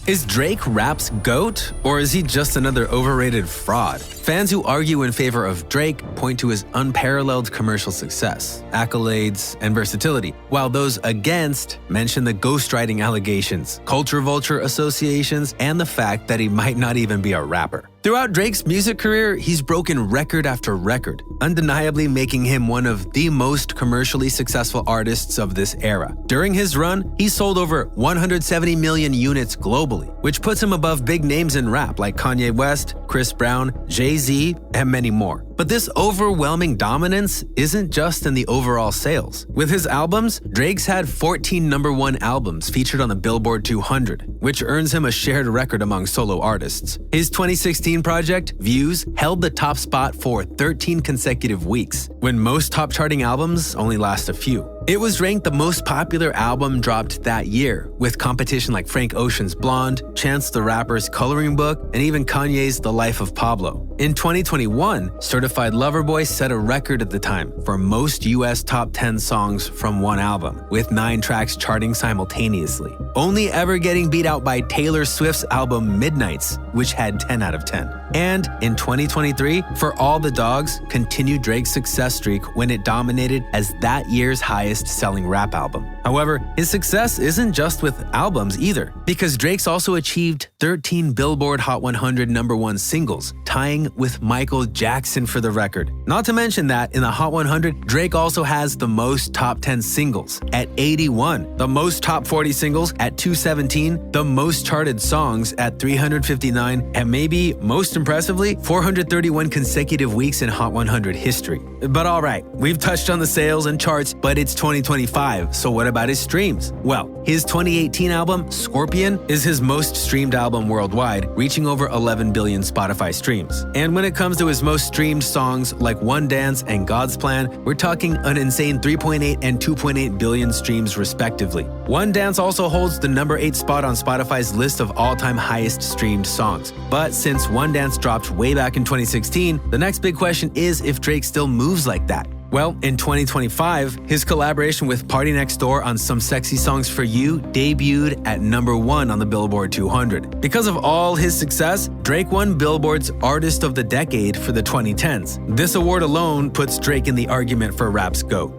Is Drake rap's GOAT, or is he just another overrated fraud? Fans who argue in favor of Drake point to his unparalleled commercial success, accolades, and versatility, while those against mention the ghostwriting allegations, culture vulture associations, and the fact that he might not even be a rapper. Throughout Drake's music career, he's broken record after record, undeniably making him one of the most commercially successful artists of this era. During his run, he sold over 170 million units globally, which puts him above big names in rap like Kanye West, Chris Brown, Jay-Z, and many more. But this overwhelming dominance isn't just in the overall sales. With his albums, Drake's had 14 #1 albums featured on the Billboard 200, which earns him a shared record among solo artists. His 2016 project, Views, held the top spot for 13 consecutive weeks, when most top-charting albums only last a few. It was ranked the most popular album dropped that year, with competition like Frank Ocean's Blonde, Chance the Rapper's Coloring Book, and even Kanye's The Life of Pablo. In 2021, Certified Lover Boy set a record at the time for most US top 10 songs from one album, with 9 tracks charting simultaneously, only ever getting beat out by Taylor Swift's album Midnights, which had 10 out of 10. And in 2023, For All the Dogs continued Drake's success streak when it dominated as that year's highest-selling rap album. However, his success isn't just with albums either, because Drake's also achieved 13 Billboard Hot 100 #1 singles, tying with Michael Jackson for the record. Not to mention that in the Hot 100, Drake also has the most top 10 singles at 81, the most top 40 singles at 217, the most charted songs at 359, and maybe most impressively, 431 consecutive weeks in Hot 100 history. But alright, we've touched on the sales and charts, but it's 2025, so what about his streams? Well, his 2018 album, Scorpion, is his most streamed album worldwide, reaching over 11 billion Spotify streams. And when it comes to his most streamed songs like One Dance and God's Plan, we're talking an insane 3.8 and 2.8 billion streams respectively. One Dance also holds the #8 spot on Spotify's list of all-time highest streamed songs. But since One Dance dropped way back in 2016, the next big question is if Drake still moves like that. Well, in 2025, his collaboration with Party Next Door on Some Sexy Songs for You debuted at #1 on the Billboard 200. Because of all his success, Drake won Billboard's Artist of the Decade for the 2010s. This award alone puts Drake in the argument for rap's GOAT.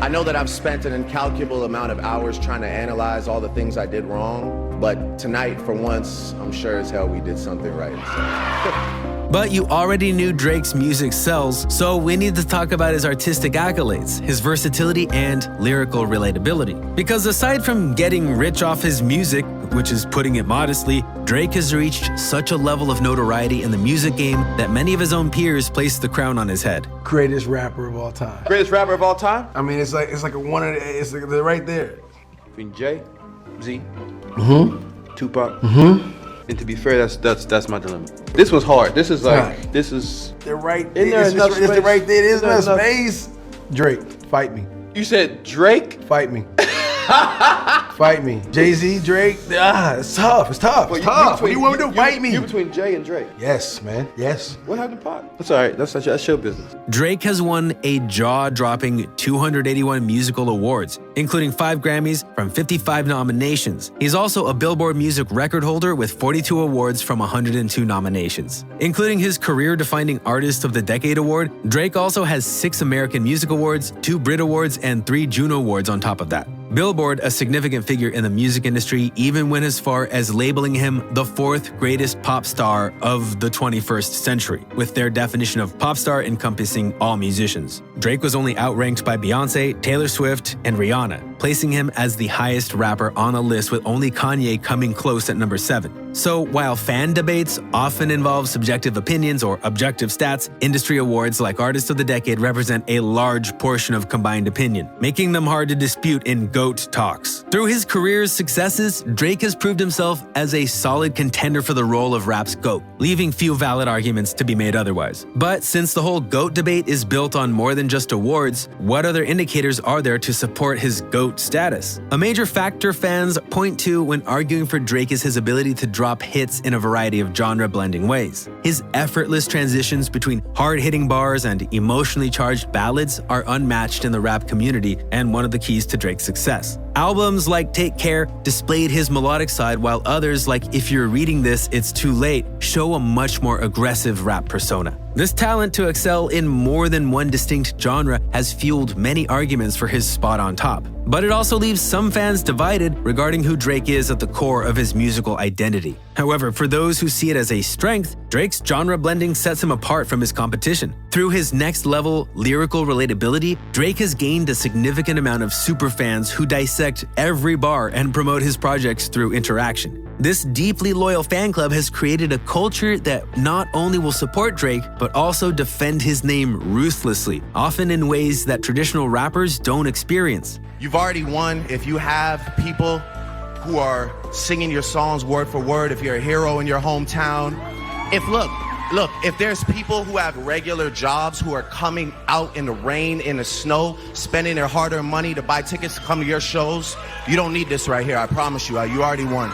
I know that I've spent an incalculable amount of hours trying to analyze all the things I did wrong, but tonight, for once, I'm sure as hell we did something right. But you already knew Drake's music sells, so we need to talk about his artistic accolades, his versatility, and lyrical relatability. Because aside from getting rich off his music, which is putting it modestly, Drake has reached such a level of notoriety in the music game that many of his own peers place the crown on his head. Greatest rapper of all time. Greatest rapper of all time? I mean, it's like a one of the, it's like they're right there. Between Jay, Z, Tupac. And to be fair, that's my dilemma. This was hard. This is like, this is... They're right there. there. It's right there. There's no space. Drake, fight me. You said Drake? Fight me. Fight me. Jay-Z, Drake, it's tough. It's tough. It's tough. What do you want me to do? Fight me. You between Jay and Drake? Yes, man. Yes. What happened to Pac? That's all right. That's show business. Drake has won a jaw-dropping 281 musical awards, including 5 Grammys from 55 nominations. He's also a Billboard Music record holder with 42 awards from 102 nominations. Including his career-defining Artist of the Decade award, Drake also has 6 American Music Awards, 2 Brit Awards, and 3 Juno Awards on top of that. Billboard, a significant figure in the music industry, even went as far as labeling him the 4th greatest pop star of the 21st century, with their definition of pop star encompassing all musicians. Drake was only outranked by Beyoncé, Taylor Swift, and Rihanna, placing him as the highest rapper on the list, with only Kanye coming close at #7. So while fan debates often involve subjective opinions or objective stats, industry awards like Artist of the Decade represent a large portion of combined opinion, making them hard to dispute in GOAT talks. Through his career's successes, Drake has proved himself as a solid contender for the role of rap's GOAT, leaving few valid arguments to be made otherwise. But since the whole GOAT debate is built on more than just awards, what other indicators are there to support his GOAT status? A major factor fans point to when arguing for Drake is his ability to draw drop hits in a variety of genre-blending ways. His effortless transitions between hard-hitting bars and emotionally charged ballads are unmatched in the rap community and one of the keys to Drake's success. Albums like Take Care displayed his melodic side, while others like If You're Reading This, It's Too Late show a much more aggressive rap persona. This talent to excel in more than one distinct genre has fueled many arguments for his spot on top. But it also leaves some fans divided regarding who Drake is at the core of his musical identity. However, for those who see it as a strength, Drake's genre blending sets him apart from his competition. Through his next-level lyrical relatability, Drake has gained a significant amount of superfans who dissect every bar and promote his projects through interaction. This deeply loyal fan club has created a culture that not only will support Drake, but also defend his name ruthlessly, often in ways that traditional rappers don't experience. You've already won if you have people who are singing your songs word for word, if you're a hero in your hometown. If there's people who have regular jobs who are coming out in the rain, in the snow, spending their hard-earned money to buy tickets to come to your shows, you don't need this right here, I promise you. You already won.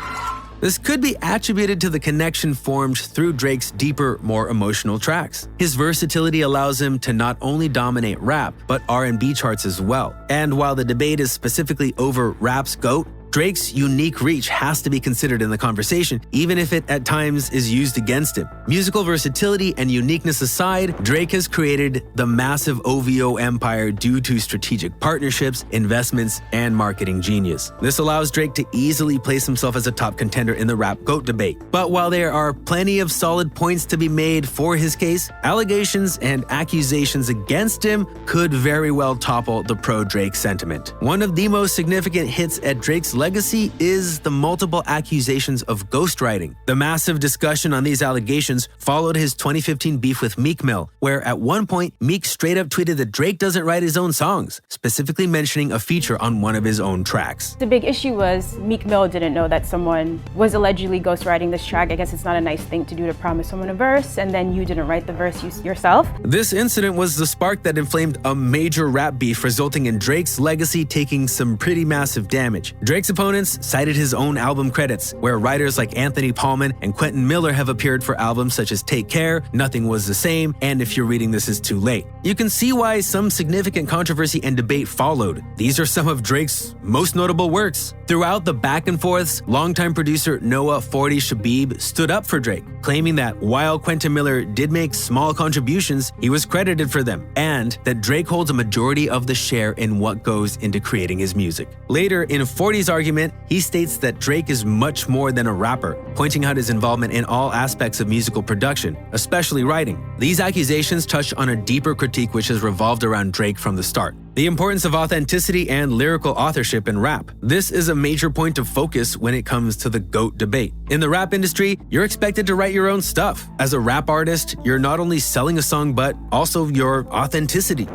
This could be attributed to the connection formed through Drake's deeper, more emotional tracks. His versatility allows him to not only dominate rap, but R&B charts as well. And while the debate is specifically over rap's GOAT, Drake's unique reach has to be considered in the conversation, even if it at times is used against him. Musical versatility and uniqueness aside, Drake has created the massive OVO empire due to strategic partnerships, investments, and marketing genius. This allows Drake to easily place himself as a top contender in the rap GOAT debate. But while there are plenty of solid points to be made for his case, allegations and accusations against him could very well topple the pro-Drake sentiment. One of the most significant hits at Drake's legacy is the multiple accusations of ghostwriting. The massive discussion on these allegations followed his 2015 beef with Meek Mill, where at one point Meek straight up tweeted that Drake doesn't write his own songs, specifically mentioning a feature on one of his own tracks. The big issue was Meek Mill didn't know that someone was allegedly ghostwriting this track. I guess it's not a nice thing to do, to promise someone a verse and then you didn't write the verse yourself. This incident was the spark that inflamed a major rap beef, resulting in Drake's legacy taking some pretty massive damage. Drake's opponents cited his own album credits, where writers like Anthony Paulman and Quentin Miller have appeared for albums such as Take Care, Nothing Was the Same, and If You're Reading This, Is Too Late. You can see why some significant controversy and debate followed. These are some of Drake's most notable works. Throughout the back and forths, longtime producer Noah 40 Shabib stood up for Drake, claiming that while Quentin Miller did make small contributions, he was credited for them, and that Drake holds a majority of the share in what goes into creating his music. Later, in 40's argument, he states that Drake is much more than a rapper, pointing out his involvement in all aspects of musical production, especially writing. These accusations touch on a deeper critique which has revolved around Drake from the start: the importance of authenticity and lyrical authorship in rap. This is a major point of focus when it comes to the GOAT debate. In the rap industry, you're expected to write your own stuff. As a rap artist, you're not only selling a song, but also your authenticity.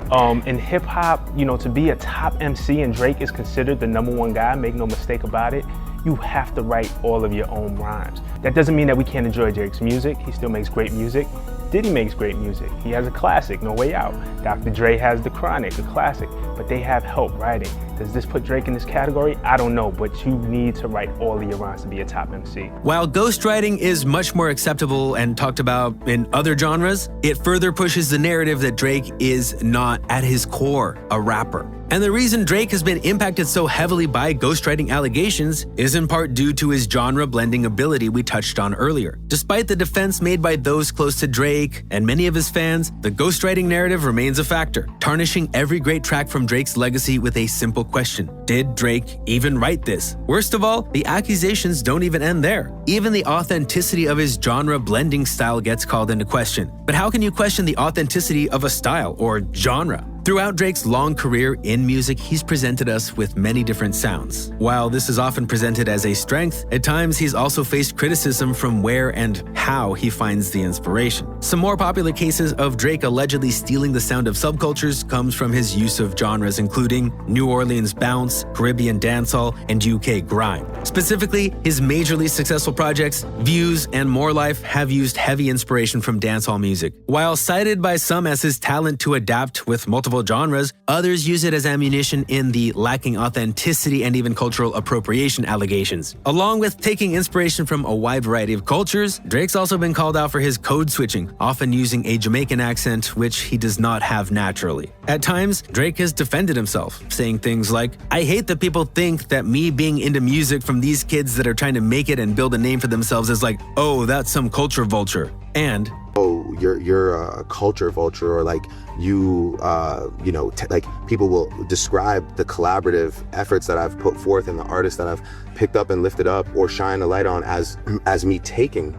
In hip hop, to be a top MC and Drake is considered the #1 guy, make no mistake about it, you have to write all of your own rhymes. That doesn't mean that we can't enjoy Drake's music. He still makes great music. Diddy makes great music. He has a classic, No Way Out. Dr. Dre has The Chronic, a classic, but they have help writing. Does this put Drake in this category? I don't know, but you need to write all of your rhymes to be a top MC. While ghostwriting is much more acceptable and talked about in other genres, it further pushes the narrative that Drake is not, at his core, a rapper. And the reason Drake has been impacted so heavily by ghostwriting allegations is in part due to his genre-blending ability we touched on earlier. Despite the defense made by those close to Drake and many of his fans, the ghostwriting narrative remains a factor, tarnishing every great track from Drake's legacy with a simple question: did Drake even write this? Worst of all, the accusations don't even end there. Even the authenticity of his genre-blending style gets called into question. But how can you question the authenticity of a style or genre? Throughout Drake's long career in music, he's presented us with many different sounds. While this is often presented as a strength, at times he's also faced criticism from where and how he finds the inspiration. Some more popular cases of Drake allegedly stealing the sound of subcultures comes from his use of genres including New Orleans bounce, Caribbean dancehall, and UK grime. Specifically, his majorly successful projects, Views and More Life, have used heavy inspiration from dancehall music. While cited by some as his talent to adapt with multiple rival genres, others use it as ammunition in the lacking authenticity and even cultural appropriation allegations. Along with taking inspiration from a wide variety of cultures, Drake's also been called out for his code switching, often using a Jamaican accent which he does not have naturally. At times, Drake has defended himself, saying things like, "I hate that people think that me being into music from these kids that are trying to make it and build a name for themselves is like, oh, that's some culture vulture." And, "Oh, you're a culture vulture," or like like people will describe the collaborative efforts that I've put forth and the artists that I've picked up and lifted up or shine a light on as me taking,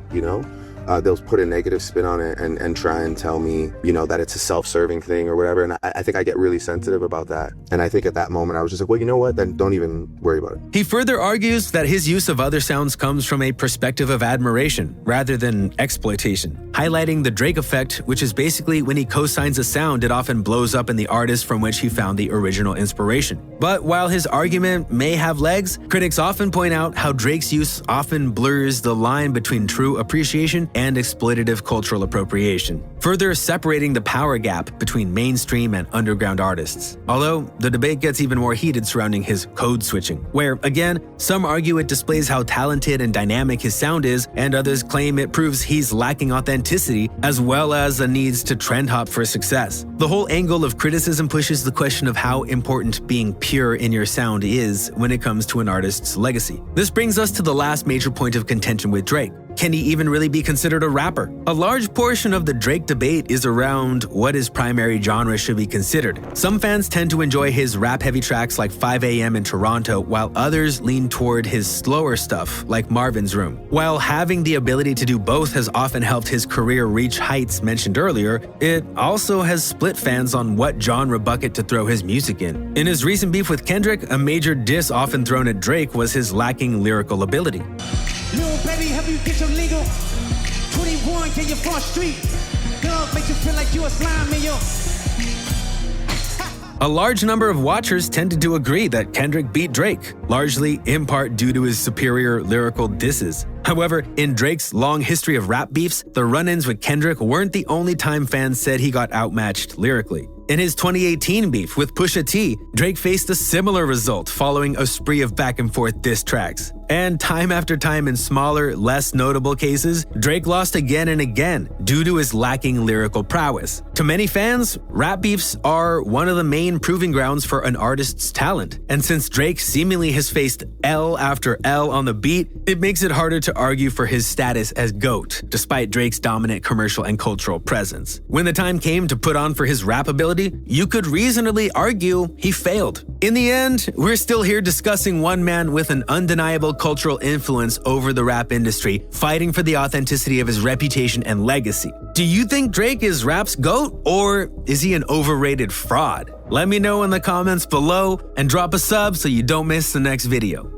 they'll put a negative spin on it and try and tell me, that it's a self-serving thing or whatever. And I think I get really sensitive about that. And I think at that moment I was just like, well, you know what? Then don't even worry about it. He further argues that his use of other sounds comes from a perspective of admiration rather than exploitation, highlighting the Drake effect, which is basically when he co-signs a sound, it often blows up in the artist from which he found the original inspiration. But while his argument may have legs, critics often point out how Drake's use often blurs the line between true appreciation and exploitative cultural appropriation, further separating the power gap between mainstream and underground artists. Although, the debate gets even more heated surrounding his code switching, where, again, some argue it displays how talented and dynamic his sound is, and others claim it proves he's lacking authenticity, as well as the needs to trend hop for success. The whole angle of criticism pushes the question of how important being pure in your sound is when it comes to an artist's legacy. This brings us to the last major point of contention with Drake. Can he even really be considered a rapper? A large portion of the Drake debate is around what his primary genre should be considered. Some fans tend to enjoy his rap-heavy tracks like 5 a.m. in Toronto, while others lean toward his slower stuff like Marvin's Room. While having the ability to do both has often helped his career reach heights mentioned earlier, it also has split fans on what genre bucket to throw his music in. In his recent beef with Kendrick, a major diss often thrown at Drake was his lacking lyrical ability. Little baby, help you get your legal. 21, get your front street. Love makes you feel like you a slime in your. A large number of watchers tended to agree that Kendrick beat Drake, largely in part due to his superior lyrical disses. However, in Drake's long history of rap beefs, the run-ins with Kendrick weren't the only time fans said he got outmatched lyrically. In his 2018 beef with Pusha T, Drake faced a similar result following a spree of back-and-forth diss tracks. And time after time in smaller, less notable cases, Drake lost again and again due to his lacking lyrical prowess. To many fans, rap beefs are one of the main proving grounds for an artist's talent. And since Drake seemingly has faced L after L on the beat, it makes it harder to argue for his status as GOAT, despite Drake's dominant commercial and cultural presence. When the time came to put on for his rap ability, you could reasonably argue he failed. In the end, we're still here discussing one man with an undeniable cultural influence over the rap industry, fighting for the authenticity of his reputation and legacy. Do you think Drake is rap's GOAT, or is he an overrated fraud? Let me know in the comments below and drop a sub so you don't miss the next video.